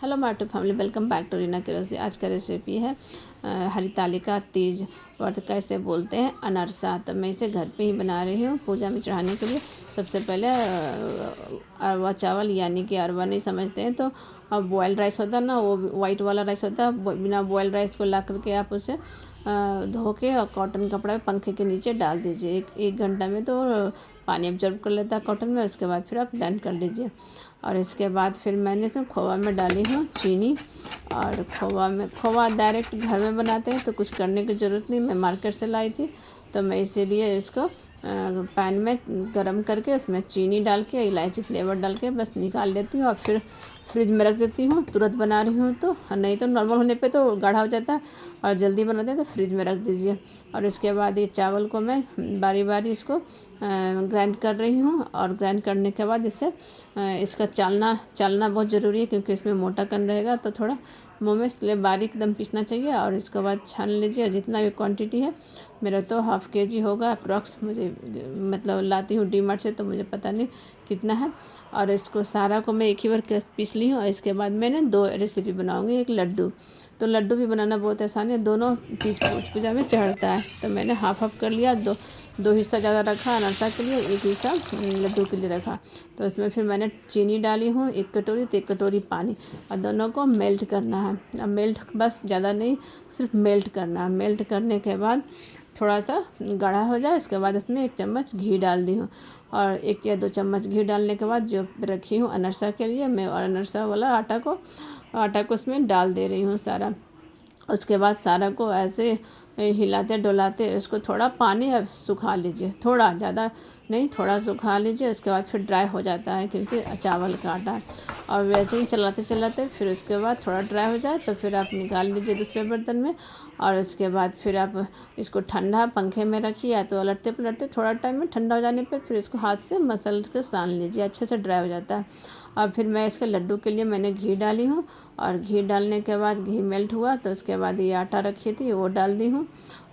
Hello माटू family, welcome back to Reena किरोसी। आज का रेसिपी है हरितालिका तीज व्रत कैसे बोलते हैं अनरसा। तो मैं इसे घर पे ही बना रही हूँ पूजा में चढ़ाने के लिए। सबसे पहले अरवा चावल यानी कि अरवा नहीं समझते हैं तो अब बॉयल्ड राइस होता है ना, वो वाइट वाला राइस होता है। बिना बॉयल्ड राइस को ला करके आप उसे धो के और कॉटन कपड़ा पंखे के नीचे डाल दीजिए। एक घंटा में तो पानी एब्जॉर्ब कर लेता है कॉटन में। उसके बाद फिर आप डन कर लीजिए। और इसके बाद फिर मैंने इसमें खोवा में डाली हूँ चीनी। और खोवा डायरेक्ट घर में बनाते हैं तो कुछ करने की ज़रूरत नहीं। मैं मार्केट से लाई थी तो मैं इसीलिए इसको पैन में गरम करके उसमें चीनी डाल के इलायची फ्लेवर डाल के बस निकाल लेती हूँ और फिर फ्रिज में रख देती हूँ। तुरंत बना रही हूँ तो, नहीं तो नॉर्मल होने पे तो गाढ़ा हो जाता है और जल्दी बनाते हैं तो फ्रिज में रख दीजिए। और इसके बाद ये चावल को मैं बारी बारी इसको ग्राइंड कर रही हूँ। और ग्राइंड करने के बाद इसका चालना बहुत ज़रूरी है क्योंकि इसमें मोटापन रहेगा तो थोड़ा मुँह में, इसलिए बारीक एकदम पीसना चाहिए। और इसके बाद छान लीजिए। जितना भी क्वांटिटी है, मेरा तो हाफ़ केजी होगा अप्रॉक्स। मुझे मतलब लाती हूँ डीमार्ट से तो मुझे पता नहीं कितना है। और इसको सारा को मैं एक ही बार पीस ली हूँ। और इसके बाद मैंने 2 रेसिपी बनाऊँगी। एक लड्डू, तो लड्डू भी बनाना बहुत आसान है, दोनों तीज पूजा में चढ़ता है। तो मैंने हाफ कर लिया, दो हिस्सा ज़्यादा रखा अनरसा के लिए, एक हिस्सा लड्डू के लिए रखा। तो इसमें फिर मैंने चीनी डाली हूँ 1 कटोरी, तो 1 कटोरी पानी, और दोनों को मेल्ट करना है। अब मेल्ट बस ज़्यादा नहीं, सिर्फ मेल्ट करना है। मेल्ट करने के बाद थोड़ा सा गाढ़ा हो जाए उसके बाद इसमें 1 चम्मच घी डाल दी हूँ। और 1 या 2 चम्मच घी डालने के बाद जो रखी हूँ अनरसा के लिए मैं, और अनरसा वाला आटा को उसमें डाल दे रही हूँ सारा। उसके बाद सारा को ऐसे हिलाते डुलाते उसको थोड़ा पानी अब सुखा लीजिए, थोड़ा ज़्यादा नहीं, थोड़ा सुखा लीजिए। उसके बाद फिर ड्राई हो जाता है क्योंकि चावल का आटा। और वैसे ही चलाते फिर उसके बाद थोड़ा ड्राई हो जाए तो फिर आप निकाल लीजिए दूसरे बर्तन में। और उसके बाद फिर आप इसको ठंडा पंखे में रखिए, या तो उलटते पलटते थोड़ा टाइम में ठंडा हो जाने पर फिर इसको हाथ से मसल के सान लीजिए, अच्छे से ड्राई हो जाता है। और फिर मैं इसके लड्डू के लिए मैंने घी डाली हूँ। और घी डालने के बाद घी मेल्ट हुआ तो उसके बाद ये आटा रखी थी वो डाल दी हूँ।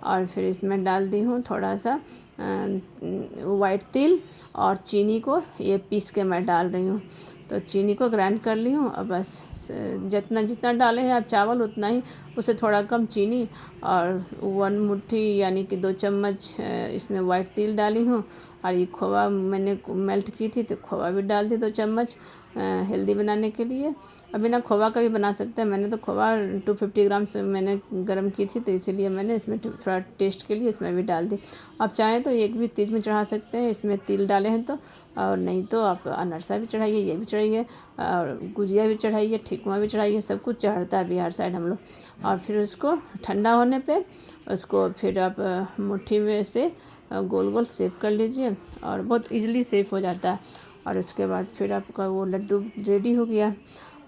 और फिर इसमें डाल दी हूँ थोड़ा सा वाइट तिल, और चीनी को ये पीस के मैं डाल रही हूँ। तो चीनी को ग्राइंड कर ली हूँ। और बस जितना डाले हैं आप चावल उतना ही, उससे थोड़ा कम चीनी, और 1 मुट्ठी यानी कि 2 चम्मच इसमें वाइट तिल डाली हूँ। और ये खोवा मैंने मेल्ट की थी तो खोवा भी डाल दी 2 चम्मच हेल्दी बनाने के लिए। अब बिना खोवा का भी बना सकते हैं। मैंने तो खोवा 250 ग्राम से मैंने गर्म की थी तो इसीलिए मैंने इसमें थोड़ा टेस्ट के लिए इसमें भी डाल दी। आप चाहें तो एक भी तीज में चढ़ा सकते हैं, इसमें तिल डाले हैं तो। और नहीं तो आप अनरसा भी चढ़ाइए, ये भी चढ़ाइए, और गुजिया भी चढ़ाइए, ठेकुआ भी चढ़ाइए, सब कुछ चढ़ता है बिहार साइड हम लोग। और फिर उसको ठंडा होने पे उसको फिर आप मुट्ठी में से गोल गोल सेव कर लीजिए और बहुत इजीली सेव हो जाता है। और उसके बाद फिर आपका वो लड्डू रेडी हो गया।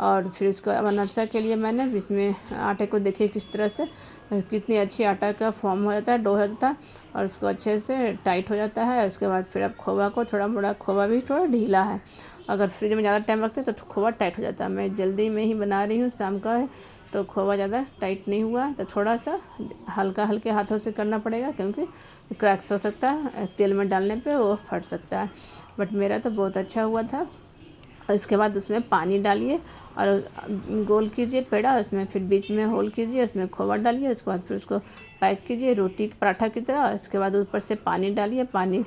और फिर इसको अब अनरसा के लिए मैंने इसमें आटे को देखिए किस तरह से, कितनी अच्छी आटा का फॉर्म हो जाता है, डो हो जाता है, और उसको अच्छे से टाइट हो जाता है। उसके बाद फिर आप खोवा को थोड़ा मोड़ा, खोवा भी थोड़ा ढीला है, अगर फ्रिज में ज़्यादा टाइम रखते तो खोवा टाइट हो जाता है। मैं जल्दी में ही बना रही हूँ, शाम का है तो खोवा ज़्यादा टाइट नहीं हुआ तो थोड़ा सा हल्के हाथों से करना पड़ेगा क्योंकि क्रैक्स हो सकता है, तेल में डालने पे वो फट सकता है। बट मेरा तो बहुत अच्छा हुआ था। और इसके बाद उसमें पानी डालिए और गोल कीजिए पेड़ा, उसमें फिर बीच में होल कीजिए, उसमें खोवा डालिए। उसके बाद फिर उसको पैक कीजिए रोटी पराठा की तरह। इसके बाद ऊपर से पानी डालिए, पानी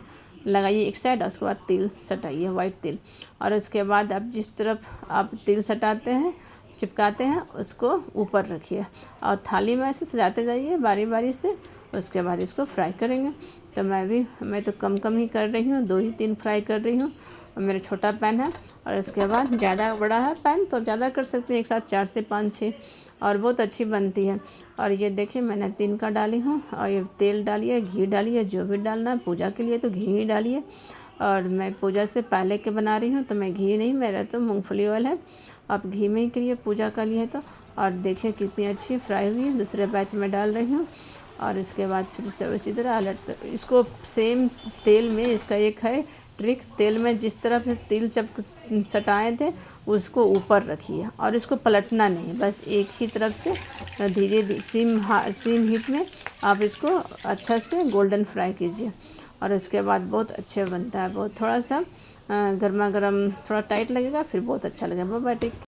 लगाइए एक साइड, और उसके बाद तिल सटाइए, वाइट तिल। और उसके बाद आप जिस तरफ आप तिल सटाते हैं, चिपकाते हैं, उसको ऊपर रखिए और थाली में ऐसे सजाते जाइए बारी बारी से। उसके बाद इसको फ्राई करेंगे। तो मैं तो कम ही कर रही हूँ, 2 ही 3 फ्राई कर रही हूँ। और मेरा छोटा पैन है। और उसके बाद ज़्यादा बड़ा है पैन तो ज़्यादा कर सकते हैं, एक साथ 4 से 5 6, और बहुत अच्छी बनती है। और ये देखिए मैंने 3 का डाली हूँ। और ये तेल डालिए, घी डालिए, जो भी डालना है, पूजा के लिए तो घी ही डालिए। और मैं पूजा से पहले के बना रही हूँ तो मैं घी नहीं, मेरा तो मूंगफली ऑयल है, आप घी में ही करिए पूजा का लिए तो। और देखिए कितनी अच्छी फ्राई हुई है। दूसरे बैच में डाल रही हूँ। और इसके बाद फिर सब इसी तरह इसको सेम तेल में, इसका एक है ट्रिक, तेल में जिस तरफ तिल सटाए थे उसको ऊपर रखिए और इसको पलटना नहीं, बस एक ही तरफ से धीरे सिम हीट में आप इसको अच्छा से गोल्डन फ्राई कीजिए। और उसके बाद बहुत अच्छे बनता है। बहुत थोड़ा सा गर्मा गर्म थोड़ा टाइट लगेगा, फिर बहुत अच्छा लगेगा। Bye bye.